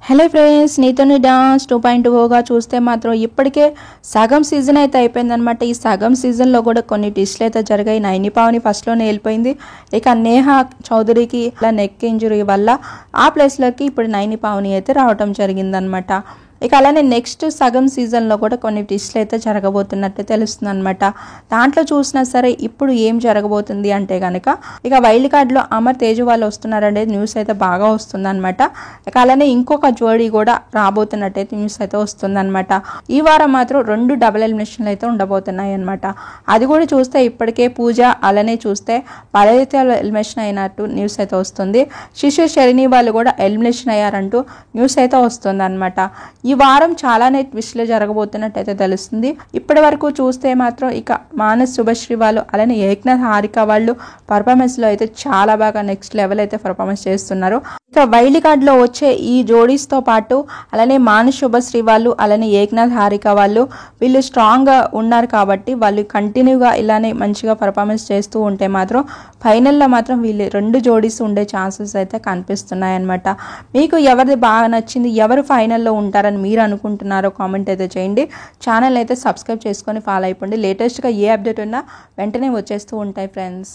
Hello friends, నీతోని dance 2.0గా చూస్తే మాత్రం ఇప్పటికే సగం సీజన్ అయితే అయిపోయిందనమాట. ఈ సగం సీజన్లో కూడా కొన్ని ట్విస్ట్లు అయితే జరిగాయి. నైని పావని ఫస్ట్లోనే వెళ్ళిపోయింది. ఇక నేహా చౌదరికి ఇలా నెక్ ఇంజరీ వల్ల ఆ ప్లేస్లోకి ఇప్పుడు నైని పావని అయితే రావటం జరిగిందనమాట. ఇక అలానే నెక్స్ట్ సగం సీజన్లో కూడా కొన్ని ట్విస్ట్లు అయితే జరగబోతున్నట్టు తెలుస్తుంది అనమాట. దాంట్లో చూసినా సరే ఇప్పుడు ఏం జరగబోతుంది అంటే కనుక ఇక వైల్డ్ కార్డ్లో అమర్ తేజు వాళ్ళు వస్తున్నారనేది న్యూస్ అయితే బాగా వస్తుందన్నమాట. ఇక అలానే ఇంకొక జోడీ కూడా రాబోతున్నట్టయితే న్యూస్ అయితే వస్తుందన్నమాట. ఈ వారం మాత్రం 2 డబుల్ ఎలిమినేషన్లు అయితే ఉండబోతున్నాయి అనమాట. అది కూడా చూస్తే ఇప్పటికే పూజ అలానే చూస్తే వాళ్ళైతే ఎలిమినేషన్ అయినట్టు న్యూస్ అయితే వస్తుంది. శిశు శరణి వాళ్ళు కూడా ఎలిమినేషన్ అయ్యారంటూ న్యూస్ అయితే వస్తుంది అనమాట. ఈ వారం చాలానే ట్విస్ట్లు జరగబోతున్నట్టయితే తెలుస్తుంది. ఇప్పటి వరకు చూస్తే మాత్రం ఇక మానస్ శుభశ్రీ వాళ్ళు అలానే ఏక్నాథ్ హారిక వాళ్ళు పర్ఫార్మెన్స్లో అయితే చాలా బాగా నెక్స్ట్ లెవెల్ అయితే పర్ఫార్మెన్స్ చేస్తున్నారు. ఇక వైల్డ్ కార్డ్లో వచ్చే ఈ జోడీస్తో పాటు అలానే మానస్ శుభశ్రీ వాళ్ళు అలానే ఏక్నాథ్ హారిక వాళ్ళు వీళ్ళు స్ట్రాంగ్గా ఉన్నారు కాబట్టి వాళ్ళు కంటిన్యూగా ఇలానే మంచిగా పర్ఫార్మెన్స్ చేస్తూ ఉంటే మాత్రం ఫైనల్లో మాత్రం వీళ్ళు 2 జోడీస్ ఉండే ఛాన్సెస్ అయితే కనిపిస్తున్నాయి అన్నమాట. మీకు ఎవరిది బాగా నచ్చింది, ఎవరు ఫైనల్లో ఉంటారని మీరు అనుకుంటున్నారో కామెంట్ అయితే చేయండి. ఛానల్ అయితే సబ్స్క్రైబ్ చేసుకొని ఫాలో అయిపోండి. లేటెస్ట్గా ఏ అప్డేట్ ఉన్నా వెంటనే వచ్చేస్తూ ఉంటాయి ఫ్రెండ్స్.